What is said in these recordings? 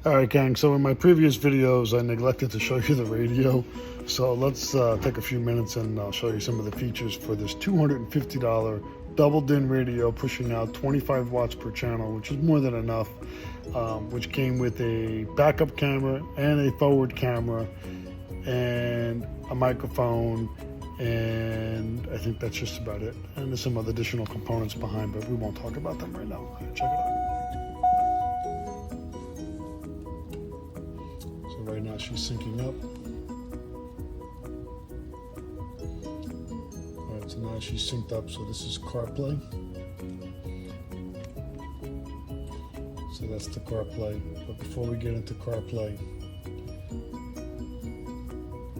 Alright gang, so in my previous videos I neglected to show you the radio, so let's take a few minutes and I'll show you some of the features for this $250 double DIN radio pushing out 25 watts per channel, which is more than enough, which came with a backup camera and a forward camera and a microphone, and I think that's just about it. And there's some other additional components behind, but we won't talk about them right now. Check it out. Right now she's syncing up. All right, so now she's synced up. So this is CarPlay. So that's the CarPlay. But before we get into CarPlay,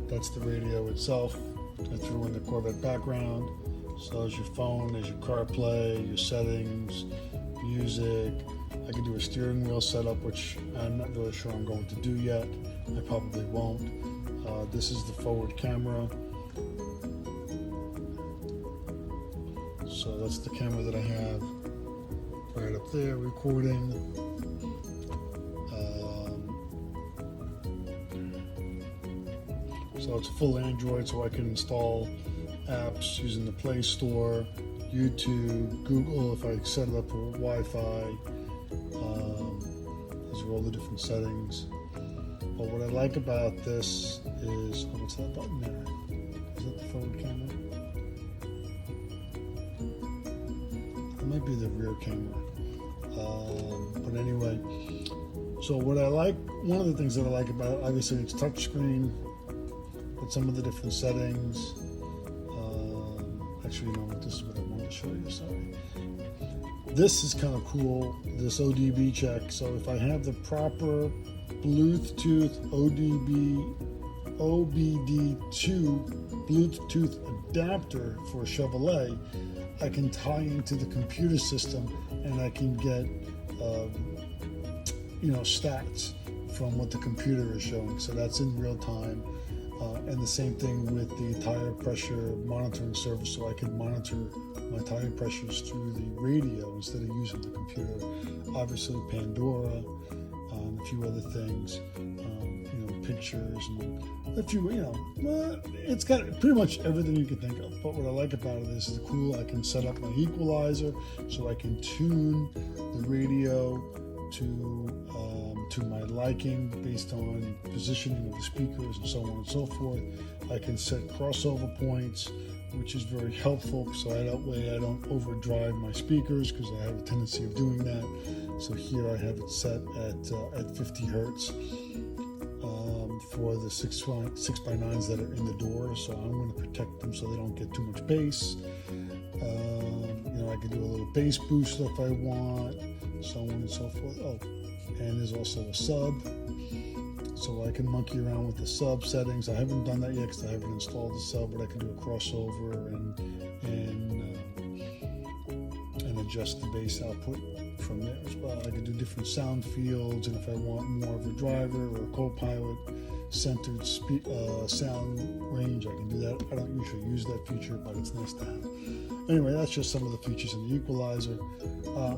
that's the radio itself. I threw in the Corvette background. So there's your phone, there's your CarPlay, your settings, music. I can do a steering wheel setup, which I'm not really sure I'm going to do yet. I probably won't. This is the forward camera. So that's the camera that I have right up there recording. So it's full Android, so I can install apps using the Play Store, YouTube, Google if I set it up for Wi-Fi. These are all the different settings. But what I like about this is, what's that button there? Is that the forward camera? It might be the rear camera. But anyway, so what I like, one of the things that I like about it, obviously it's touchscreen, but some of the different settings. Actually, you know what, this is what I wanted to show you, sorry. This is kind of cool, this ODB check. So if I have the proper Bluetooth OBD2 Bluetooth adapter for Chevrolet, I can tie into the computer system and I can get stats from what the computer is showing. So that's in real time. And the same thing with the tire pressure monitoring service, so I can monitor my tire pressures through the radio instead of using the computer. Obviously Pandora, a few other things, pictures, and a few, it's got pretty much everything you can think of. But what I like about it is cool. I can set up my equalizer, so I can tune the radio to my liking based on positioning of the speakers and so on and so forth. I can set crossover points, which is very helpful, so that way I don't overdrive my speakers, because I have a tendency of doing that. So here I have it set at 50 hertz for the 6x9s that are in the door. So I'm going to protect them so they don't get too much bass. I can do a little bass boost if I want, so on and so forth. Oh, and there's also a sub, so I can monkey around with the sub settings. I haven't done that yet because I haven't installed the sub, but I can do a crossover and adjust the bass output from there as well. I can do different sound fields, and if I want more of a driver or a co-pilot centered sound range, I can do that. I don't usually use that feature, but it's nice to have. Anyway, that's just some of the features in the equalizer.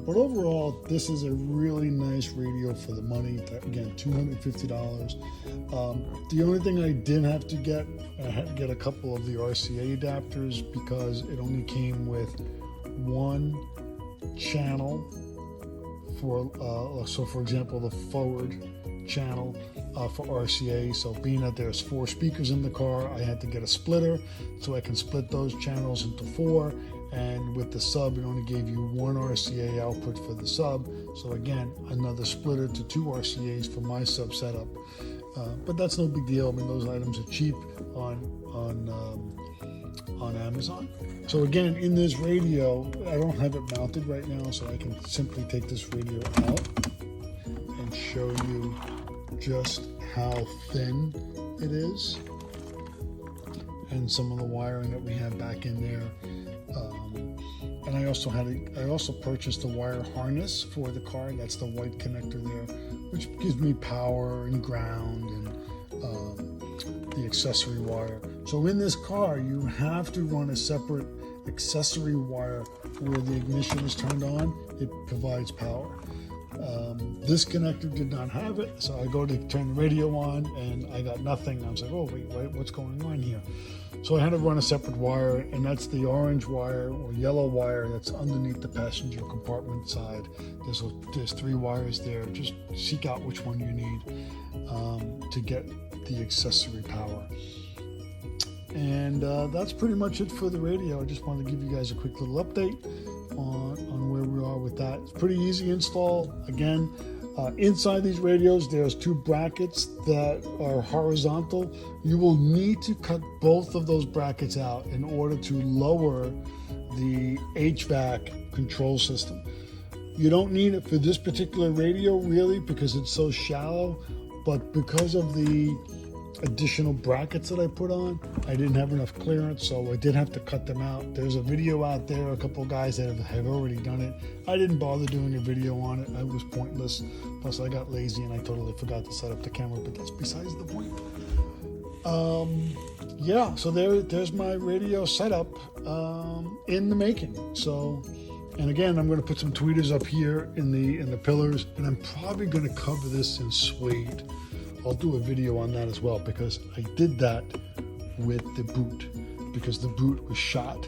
But overall, this is a really nice radio for the money. Again, $250. The only thing I didn't have to get, I had to get a couple of the RCA adapters because it only came with one channel for, so for example, the forward channel for RCA. So being that there's 4 speakers in the car, I had to get a splitter so I can split those channels into 4. And with the sub, it only gave you 1 RCA output for the sub. So again, another splitter to 2 RCAs for my sub setup. But that's no big deal. I mean, those items are cheap on Amazon. So again, in this radio, I don't have it mounted right now, so I can simply take this radio out and show you just how thin it is and some of the wiring that we have back in there. And I also purchased a WireHarness for the car. That's the white connector there, which gives me power and ground and the accessory wire. So in this car, you have to run a separate accessory wire where the ignition is turned on. It provides power. This connector did not have it, so I go to turn the radio on and I got nothing. I was like, oh, wait, what's going on here? So I had to run a separate wire, and that's the orange wire or yellow wire that's underneath the passenger compartment side. There's 3 wires there. Just seek out which one you need to get the accessory power. And that's pretty much it for the radio. I just wanted to give you guys a quick little update on where we are with that. It's pretty easy install. Again, inside these radios, there's 2 brackets that are horizontal. You will need to cut both of those brackets out in order to lower the HVAC control system. You don't need it for this particular radio really because it's so shallow, but because of the additional brackets that I put on, I didn't have enough clearance, so I did have to cut them out. There's a video out there, a couple of guys that have already done it. I didn't bother doing a video on it. It was pointless. Plus I got lazy and I totally forgot to set up the camera, but that's besides the point. Yeah, so there's my radio setup in the making. So, and again, I'm going to put some tweeters up here in the pillars, and I'm probably going to cover this in suede. I'll do a video on that as well because I did that with the boot because the boot was shot.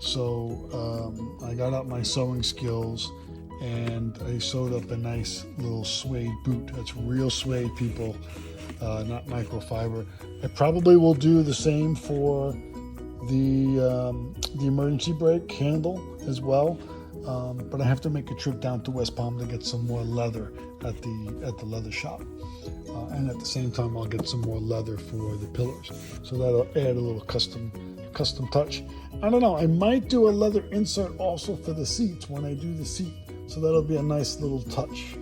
So I got out my sewing skills and I sewed up a nice little suede boot. That's real suede, people, not microfiber. I probably will do the same for the emergency brake handle as well. But I have to make a trip down to West Palm to get some more leather at the leather shop. And at the same time, I'll get some more leather for the pillars. So that'll add a little custom touch. I don't know, I might do a leather insert also for the seats when I do the seat. So that'll be a nice little touch.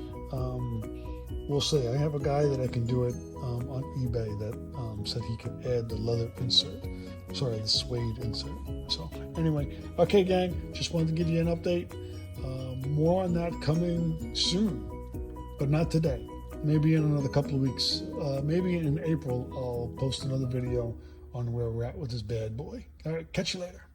We'll see. I have a guy that I can do it on eBay that said he could add the leather insert. Sorry, the suede insert. So anyway, okay, gang, just wanted to give you an update. More on that coming soon, but not today. Maybe in another couple of weeks. Maybe in April, I'll post another video on where we're at with this bad boy. All right, catch you later.